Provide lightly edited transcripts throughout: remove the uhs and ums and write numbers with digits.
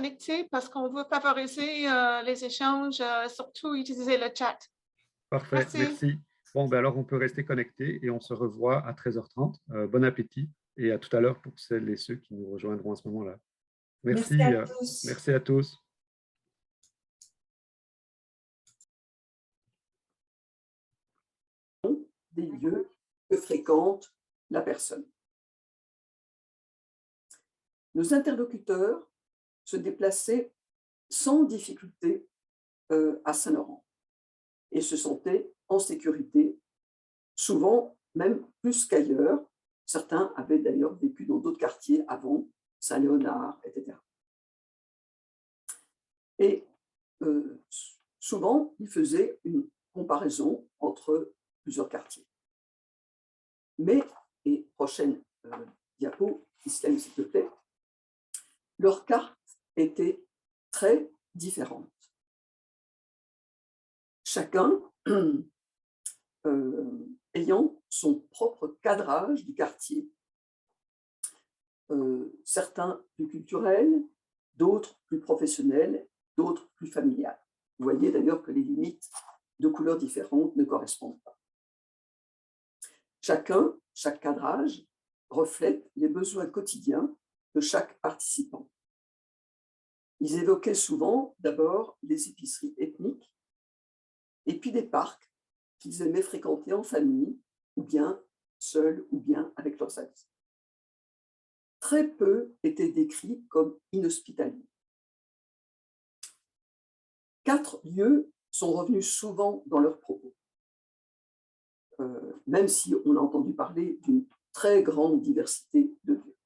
connecter parce qu'on veut favoriser les échanges, surtout utiliser le chat. Parfait, Merci. merci. Bon, ben alors on peut rester connecté et on se revoit à 13h30. Bon appétit et à tout à l'heure pour celles et ceux qui nous rejoindront à ce moment-là. Merci Merci, à tous. merci à tous. Des lieux que fréquente la personne. Nos interlocuteurs se déplaçaient sans difficulté à Saint-Laurent et se sentaient en sécurité, souvent même plus qu'ailleurs. Certains avaient d'ailleurs vécu dans d'autres quartiers avant, Saint-Léonard, etc. Et souvent, ils faisaient une comparaison entre plusieurs quartiers. Mais, et prochaine diapo, Islem s'il te plaît, leurs cartes étaient très différentes. Chacun ayant son propre cadrage du quartier. Certains plus culturels, d'autres plus professionnels, d'autres plus familiales. Vous voyez d'ailleurs que les limites de couleurs différentes ne correspondent pas. Chaque cadrage reflète les besoins quotidiens de chaque participant. Ils évoquaient souvent d'abord les épiceries ethniques et puis des parcs qu'ils aimaient fréquenter en famille ou bien seuls ou bien avec leurs amis. Très peu étaient décrits comme inhospitaliers. 4 lieux sont revenus souvent dans leurs propos. Même si on a entendu parler d'une très grande diversité de lieux.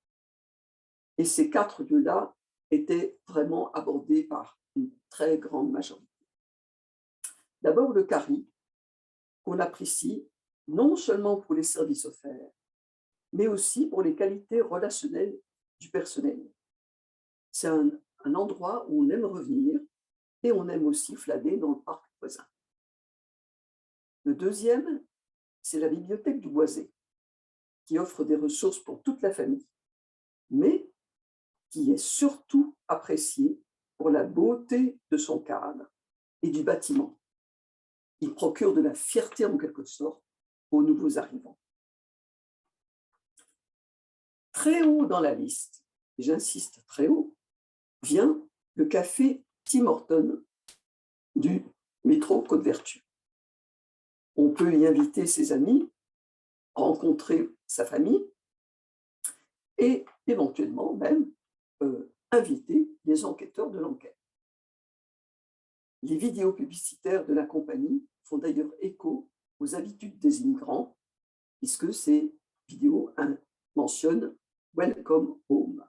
Et ces 4 lieux-là étaient vraiment abordés par une très grande majorité. D'abord le Cari, qu'on apprécie non seulement pour les services offerts, mais aussi pour les qualités relationnelles du personnel. C'est un endroit où on aime revenir et on aime aussi flâner dans le parc voisin. Le deuxième, c'est la bibliothèque du Boisé, qui offre des ressources pour toute la famille, mais qui est surtout appréciée pour la beauté de son cadre et du bâtiment. Il procure de la fierté en quelque sorte aux nouveaux arrivants. Très haut dans la liste, et j'insiste très haut, vient le café Tim Hortons du métro Côte-Vertu. On peut y inviter ses amis, rencontrer sa famille et éventuellement même inviter les enquêteurs de l'enquête. Les vidéos publicitaires de la compagnie font d'ailleurs écho aux habitudes des immigrants, puisque ces vidéos mentionnent « Welcome home ».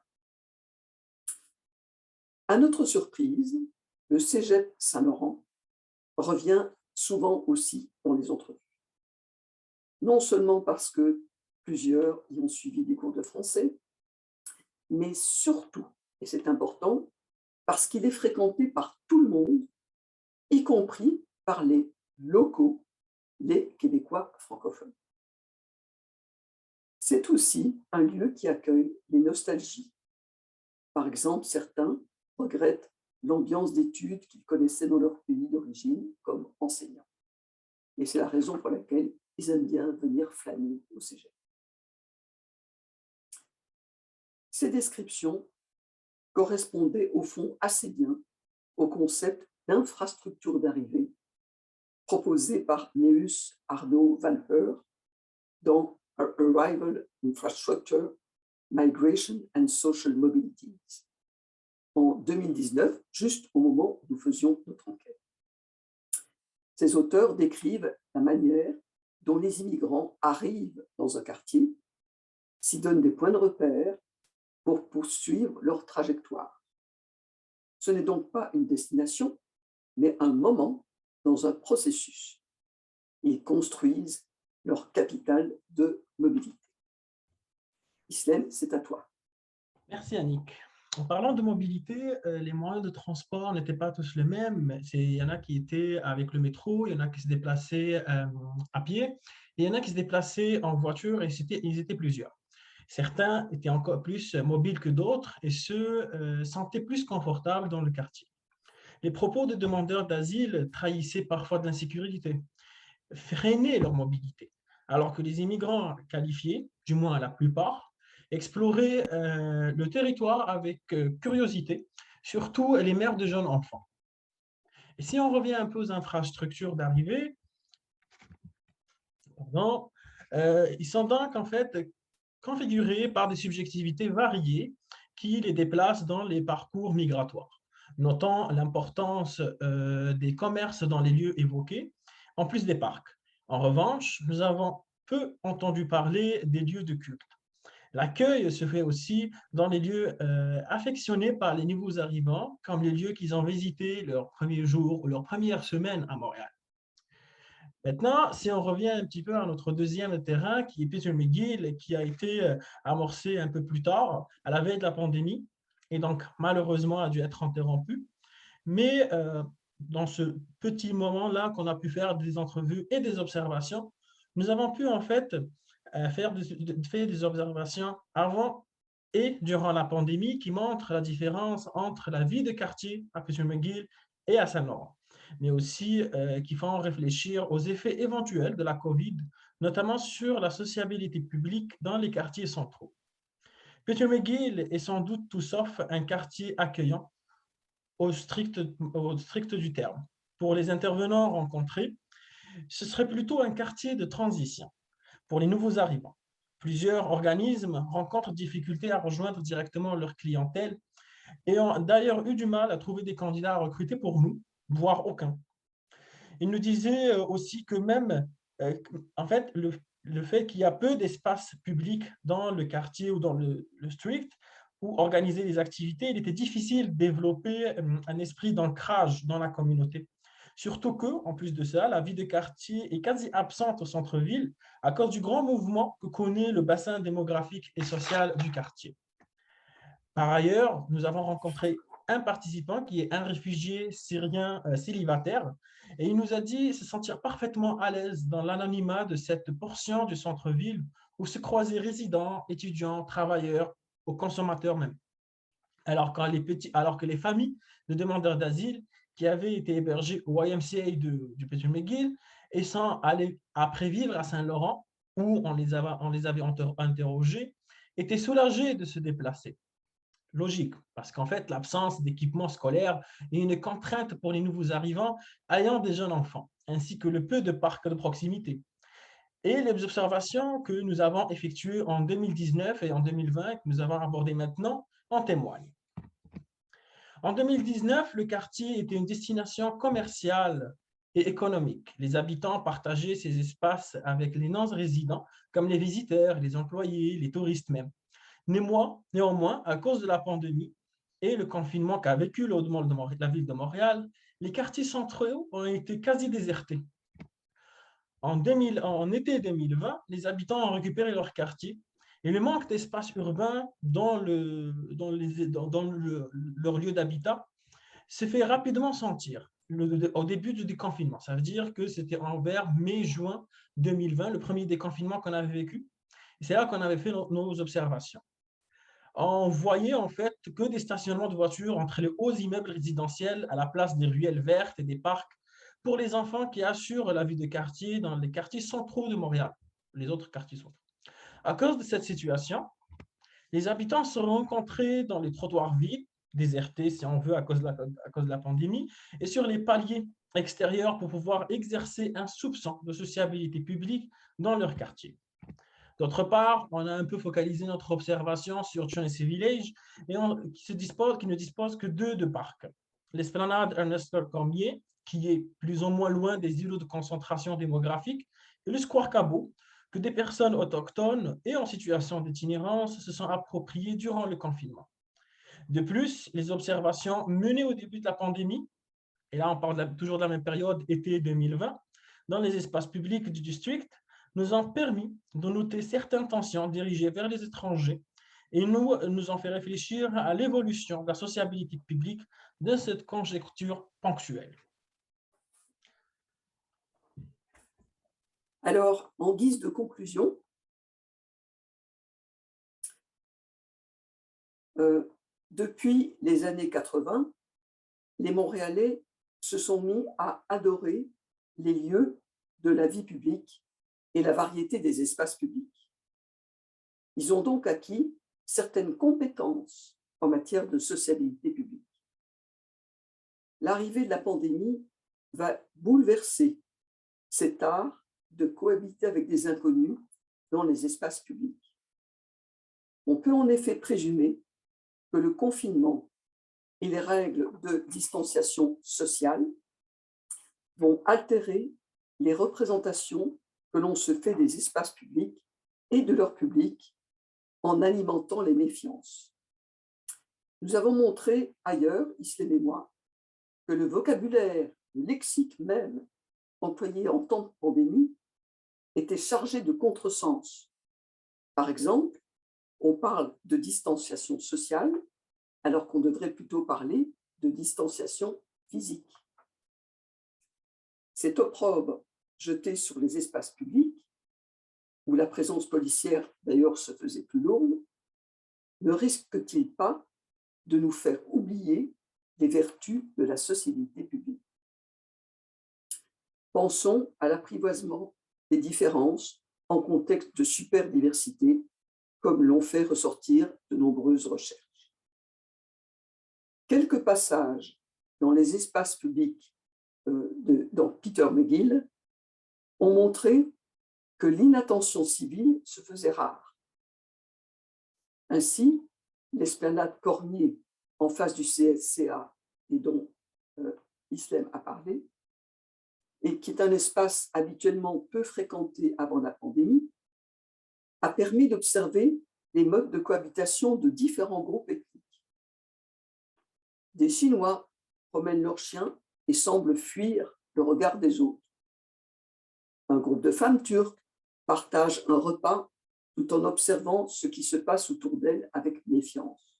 À notre surprise, le Cégep Saint-Laurent revient souvent aussi dans les entrevues. Non seulement parce que plusieurs y ont suivi des cours de français, mais surtout, et c'est important, parce qu'il est fréquenté par tout le monde, y compris par les locaux, les Québécois francophones. C'est aussi un lieu qui accueille les nostalgies. Par exemple, certains regrettent l'ambiance d'études qu'ils connaissaient dans leur pays d'origine comme enseignants. Et c'est la raison pour laquelle ils aiment bien venir flâner au cégep. Ces descriptions correspondaient au fond assez bien au concept d'infrastructure d'arrivée proposé par Neus Arno vanEur dans Arrival Infrastructure, Migration and Social Mobilities en 2019, juste au moment où nous faisions notre enquête. Ces auteurs décrivent la manière dont les immigrants arrivent dans un quartier, s'y donnent des points de repère pour poursuivre leur trajectoire. Ce n'est donc pas une destination, mais un moment dans un processus. Ils construisent leur capital de mobilité. Islem, c'est à toi. Merci Annick. En parlant de mobilité, les moyens de transport n'étaient pas tous les mêmes. Il y en a qui étaient avec le métro, il y en a qui se déplaçaient à pied, et il y en a qui se déplaçaient en voiture, et ils étaient plusieurs. Certains étaient encore plus mobiles que d'autres et se sentaient plus confortables dans le quartier. Les propos des demandeurs d'asile trahissaient parfois de l'insécurité, freinaient leur mobilité, alors que les immigrants qualifiés, du moins la plupart, exploraient le territoire avec curiosité, surtout les mères de jeunes enfants. Et si on revient un peu aux infrastructures d'arrivée, ils sont donc en fait configurés par des subjectivités variées qui les déplacent dans les parcours migratoires, notant l'importance des commerces dans les lieux évoqués, en plus des parcs. En revanche, nous avons peu entendu parler des lieux de culte. L'accueil se fait aussi dans les lieux affectionnés par les nouveaux arrivants, comme les lieux qu'ils ont visités leur premier jour ou leur première semaine à Montréal. Maintenant, si on revient un petit peu à notre deuxième terrain, qui est Peter McGill, qui a été amorcé un peu plus tard, à la veille de la pandémie, et donc malheureusement a dû être interrompu. Mais dans ce petit moment-là qu'on a pu faire des entrevues et des observations, nous avons pu en fait faire des observations avant et durant la pandémie qui montrent la différence entre la vie de quartier à Peter McGill et à Saint-Laurent, mais aussi qui font réfléchir aux effets éventuels de la COVID, notamment sur la sociabilité publique dans les quartiers centraux. Peter McGill est sans doute tout sauf un quartier accueillant au strict du terme. Pour les intervenants rencontrés, ce serait plutôt un quartier de transition pour les nouveaux arrivants. Plusieurs organismes rencontrent difficulté à rejoindre directement leur clientèle et ont d'ailleurs eu du mal à trouver des candidats à recruter pour nous, voire aucun. Il nous disait aussi que même, en fait, le fait qu'il y a peu d'espace public dans le quartier ou dans le strict où organiser les activités, il était difficile de développer un esprit d'ancrage dans la communauté. Surtout que, en plus de ça, la vie de quartier est quasi absente au centre-ville à cause du grand mouvement que connaît le bassin démographique et social du quartier. Par ailleurs, nous avons rencontré un participant qui est un réfugié syrien célibataire et il nous a dit se sentir parfaitement à l'aise dans l'anonymat de cette portion du centre-ville où se croisaient résidents, étudiants, travailleurs, ou consommateurs même. Alors que les familles de demandeurs d'asile qui avaient été hébergées au YMCA du Peter McGill et sont allés après vivre à Saint-Laurent où on les avait interrogés étaient soulagés de se déplacer. Logique, parce qu'en fait, l'absence d'équipement scolaire est une contrainte pour les nouveaux arrivants ayant des jeunes enfants, ainsi que le peu de parcs de proximité. Et les observations que nous avons effectuées en 2019 et en 2020, que nous avons abordées maintenant, en témoignent. En 2019, le quartier était une destination commerciale et économique. Les habitants partageaient ces espaces avec les non-résidents, comme les visiteurs, les employés, les touristes même. Néanmoins, à cause de la pandémie et le confinement qu'a vécu la ville de Montréal, les quartiers centraux ont été quasi désertés. En été 2020, les habitants ont récupéré leur quartier et le manque d'espace urbain dans leur lieu d'habitat s'est fait rapidement sentir au début du déconfinement. Ça veut dire que c'était vers mai-juin 2020, le premier déconfinement qu'on avait vécu. C'est là qu'on avait fait nos observations. On voyait en fait que des stationnements de voitures entre les hauts immeubles résidentiels à la place des ruelles vertes et des parcs pour les enfants qui assurent la vie de quartier dans les quartiers centraux de Montréal, les autres quartiers centraux. À cause de cette situation, les habitants se rencontraient dans les trottoirs vides, désertés si on veut à cause de la pandémie, et sur les paliers extérieurs pour pouvoir exercer un soupçon de sociabilité publique dans leur quartier. D'autre part, on a un peu focalisé notre observation sur Trinity Village et qui ne dispose que de parcs. L'esplanade Ernest Cormier, qui est plus ou moins loin des îlots de concentration démographique, et le Square Cabot, que des personnes autochtones et en situation d'itinérance se sont appropriées durant le confinement. De plus, les observations menées au début de la pandémie, et là on parle toujours de la même période, été 2020, dans les espaces publics du district, nous ont permis de noter certaines tensions dirigées vers les étrangers et nous ont fait réfléchir à l'évolution de la sociabilité publique de cette conjecture ponctuelle. Alors, en guise de conclusion, Depuis les années 80, les Montréalais se sont mis à adorer les lieux de la vie publique et la variété des espaces publics. Ils ont donc acquis certaines compétences en matière de sociabilité publique. L'arrivée de la pandémie va bouleverser cet art de cohabiter avec des inconnus dans les espaces publics. On peut en effet présumer que le confinement et les règles de distanciation sociale vont altérer les représentations que l'on se fait des espaces publics et de leur public en alimentant les méfiances. Nous avons montré ailleurs, Islem et moi, que le vocabulaire, le lexique même employé en temps de pandémie était chargé de contresens. Par exemple, on parle de distanciation sociale alors qu'on devrait plutôt parler de distanciation physique. Cet opprobre jeté sur les espaces publics, où la présence policière d'ailleurs se faisait plus lourde, ne risque-t-il pas de nous faire oublier les vertus de la sociabilité publique? Pensons à l'apprivoisement des différences en contexte de superdiversité, comme l'ont fait ressortir de nombreuses recherches. Quelques passages dans les espaces publics dans Peter McGill ont montré que l'inattention civile se faisait rare. Ainsi, l'esplanade Cornier en face du CSCA, et dont Islem a parlé, et qui est un espace habituellement peu fréquenté avant la pandémie, a permis d'observer les modes de cohabitation de différents groupes ethniques. Des Chinois promènent leurs chiens et semblent fuir le regard des autres. Un groupe de femmes turques partagent un repas tout en observant ce qui se passe autour d'elles avec méfiance.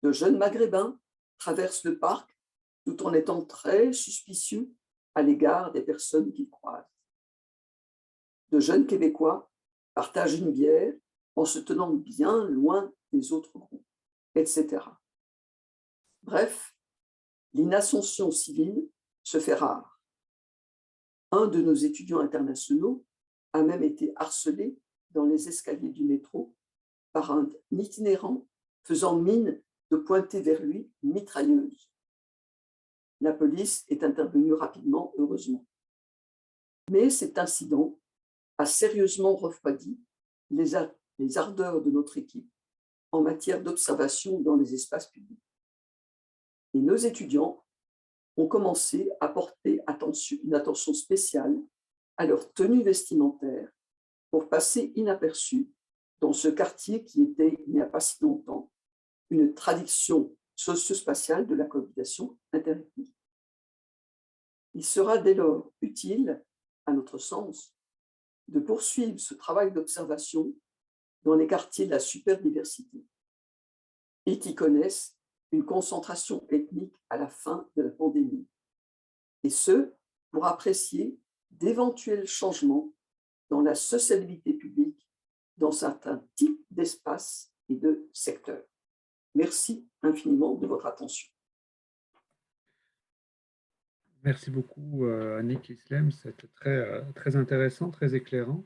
De jeunes Maghrébins traversent le parc tout en étant très suspicieux à l'égard des personnes qu'ils croisent. De jeunes Québécois partagent une bière en se tenant bien loin des autres groupes, etc. Bref, l'inattention civile se fait rare. Un de nos étudiants internationaux a même été harcelé dans les escaliers du métro par un itinérant faisant mine de pointer vers lui une mitrailleuse. La police est intervenue rapidement, heureusement. Mais cet incident a sérieusement refroidi les ardeurs de notre équipe en matière d'observation dans les espaces publics. Et nos étudiants ont commencé à porter une attention spéciale à leur tenue vestimentaire pour passer inaperçus dans ce quartier qui était, il n'y a pas si longtemps, une tradition socio-spatiale de la cohabitation interethnique. Il sera dès lors utile, à notre sens, de poursuivre ce travail d'observation dans les quartiers de la superdiversité et qui connaissent une concentration ethnique à la fin de la pandémie, et ce, pour apprécier d'éventuels changements dans la sociabilité publique dans certains types d'espaces et de secteurs. Merci infiniment de votre attention. Merci beaucoup, Annick Islem. C'était très intéressant, très éclairant.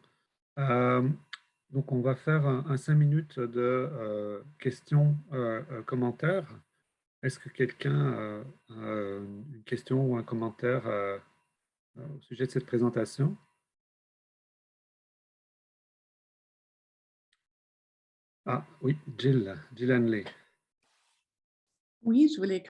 Donc, on va faire un 5 minutes de questions, commentaires. Est-ce que quelqu'un a une question ou un commentaire au sujet de cette présentation? Ah oui, Jill Hanley. Oui, je voulais